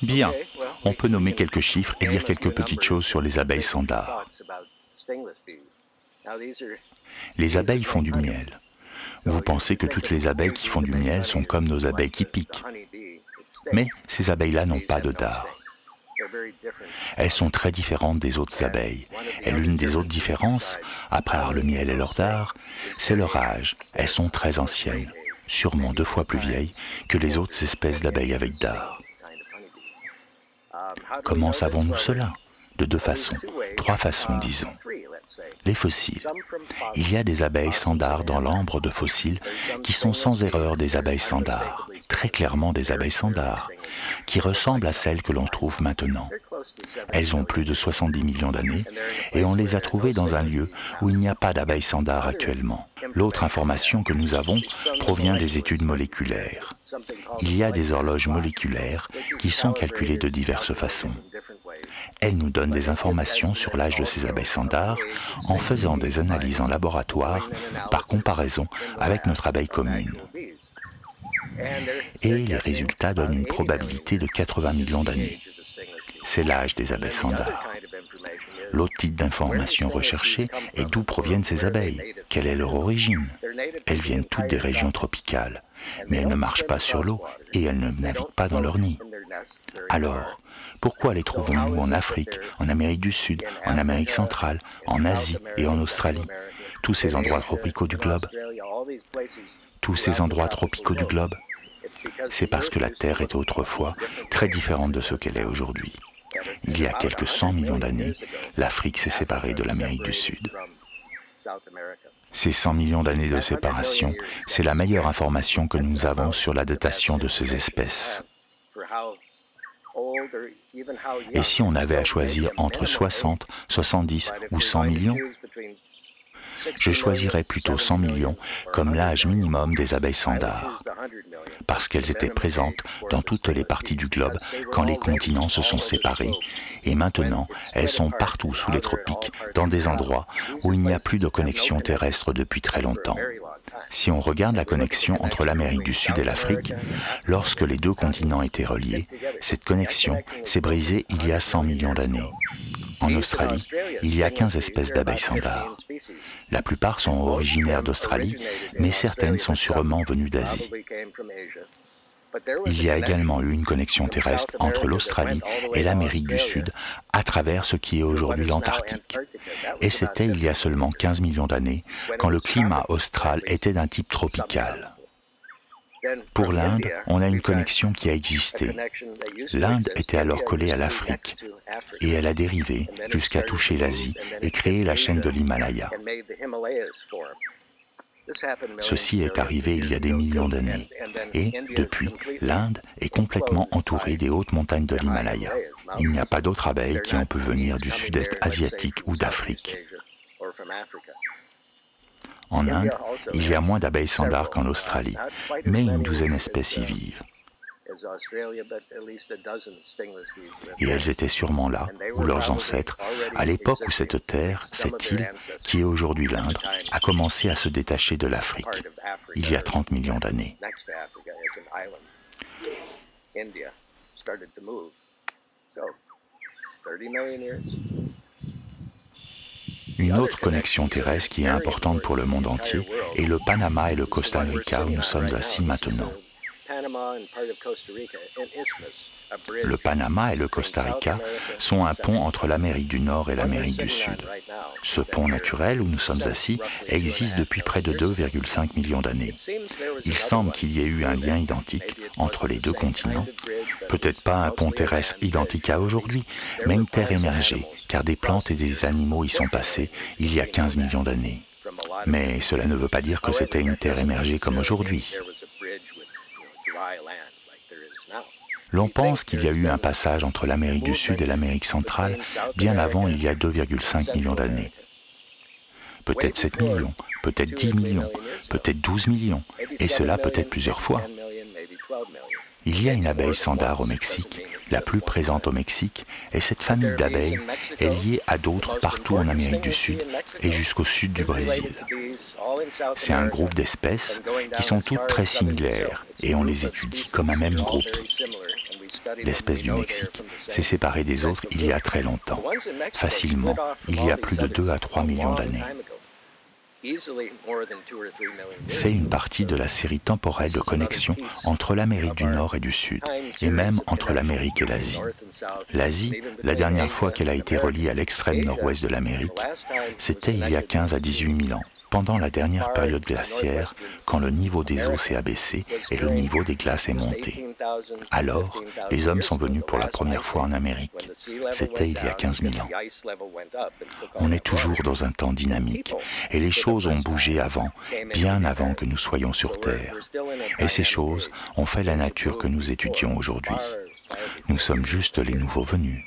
Bien, on peut nommer quelques chiffres et dire quelques petites choses sur les abeilles sandars. Les abeilles font du miel. Vous pensez que toutes les abeilles qui font du miel sont comme nos abeilles qui piquent. Mais ces abeilles-là n'ont pas de dard. Elles sont très différentes des autres abeilles. Et l'une des autres différences, après avoir le miel et leur dard, c'est leur âge. Elles sont très anciennes, sûrement 2 fois plus vieilles que les autres espèces d'abeilles avec dard. Comment savons-nous cela? De 2 façons, 3 façons disons. Les fossiles. Il y a des abeilles sans dard dans l'ambre de fossiles qui sont sans erreur des abeilles sans dard, très clairement des abeilles sans dard, qui ressemblent à celles que l'on trouve maintenant. Elles ont plus de 70 millions d'années et on les a trouvées dans un lieu où il n'y a pas d'abeilles sans dard actuellement. L'autre information que nous avons provient des études moléculaires. Il y a des horloges moléculaires qui sont calculées de diverses façons. Elles nous donnent des informations sur l'âge de ces abeilles sans dard en faisant des analyses en laboratoire par comparaison avec notre abeille commune. Et les résultats donnent une probabilité de 80 millions d'années. C'est l'âge des abeilles sans dard. L'autre type d'information recherchée est d'où proviennent ces abeilles, quelle est leur origine. Elles viennent toutes des régions tropicales, mais elles ne marchent pas sur l'eau et elles ne naviguent pas dans leur nid. Alors, pourquoi les trouvons-nous en Afrique, en Amérique du Sud, en Amérique centrale, en Asie et en Australie, tous ces endroits tropicaux du globe? Tous ces endroits tropicaux du globe? C'est parce que la Terre était autrefois très différente de ce qu'elle est aujourd'hui. Il y a quelques 100 millions d'années, l'Afrique s'est séparée de l'Amérique du Sud. Ces 100 millions d'années de séparation, c'est la meilleure information que nous avons sur la datation de ces espèces. Et si on avait à choisir entre 60, 70 ou 100 millions, je choisirais plutôt 100 millions comme l'âge minimum des abeilles sans dard, parce qu'elles étaient présentes dans toutes les parties du globe quand les continents se sont séparés, et maintenant elles sont partout sous les tropiques, dans des endroits où il n'y a plus de connexion terrestre depuis très longtemps. Si on regarde la connexion entre l'Amérique du Sud et l'Afrique, lorsque les 2 continents étaient reliés, cette connexion s'est brisée il y a 100 millions d'années. En Australie, il y a 15 espèces d'abeilles sans dard. La plupart sont originaires d'Australie, mais certaines sont sûrement venues d'Asie. Il y a également eu une connexion terrestre entre l'Australie et l'Amérique du Sud à travers ce qui est aujourd'hui l'Antarctique. Et c'était il y a seulement 15 millions d'années, quand le climat austral était d'un type tropical. Pour l'Inde, on a une connexion qui a existé. L'Inde était alors collée à l'Afrique, et elle a dérivé jusqu'à toucher l'Asie et créer la chaîne de l'Himalaya. Ceci est arrivé il y a des millions d'années, et depuis, l'Inde est complètement entourée des hautes montagnes de l'Himalaya. Il n'y a pas d'autres abeilles qui ont pu venir du sud-est asiatique ou d'Afrique. En Inde, il y a moins d'abeilles sans dard qu'en Australie, mais une douzaine d'espèces y vivent. Et elles étaient sûrement là, ou leurs ancêtres, à l'époque où cette terre, cette île, qui est aujourd'hui l'Inde, a commencé à se détacher de l'Afrique, il y a 30 millions d'années. Une autre connexion terrestre qui est importante pour le monde entier est le Panama et le Costa Rica où nous sommes assis maintenant. Le Panama et le Costa Rica sont un pont entre l'Amérique du Nord et l'Amérique du Sud. Ce pont naturel où nous sommes assis existe depuis près de 2,5 millions d'années. Il semble qu'il y ait eu un lien identique entre les 2 continents. Peut-être pas un pont terrestre identique à aujourd'hui, mais une terre émergée, car des plantes et des animaux y sont passés il y a 15 millions d'années. Mais cela ne veut pas dire que c'était une terre émergée comme aujourd'hui. L'on pense qu'il y a eu un passage entre l'Amérique du Sud et l'Amérique centrale bien avant il y a 2,5 millions d'années. Peut-être 7 millions, peut-être 10 millions, peut-être 12 millions, et cela peut-être plusieurs fois. Il y a une abeille sans dard au Mexique, la plus présente au Mexique, et cette famille d'abeilles est liée à d'autres partout en Amérique du Sud et jusqu'au sud du Brésil. C'est un groupe d'espèces qui sont toutes très similaires et on les étudie comme un même groupe. L'espèce du Mexique s'est séparée des autres il y a très longtemps, facilement, il y a plus de 2 à 3 millions d'années. C'est une partie de la série temporelle de connexion entre l'Amérique du Nord et du Sud, et même entre l'Amérique et l'Asie. L'Asie, la dernière fois qu'elle a été reliée à l'extrême nord-ouest de l'Amérique, c'était il y a 15 à 18 000 ans, pendant la dernière période glaciaire, quand le niveau des eaux s'est abaissé et le niveau des glaces est monté. Alors, les hommes sont venus pour la première fois en Amérique. C'était il y a 15 000 ans. On est toujours dans un temps dynamique, et les choses ont bougé avant, bien avant que nous soyons sur Terre. Et ces choses ont fait la nature que nous étudions aujourd'hui. Nous sommes juste les nouveaux venus.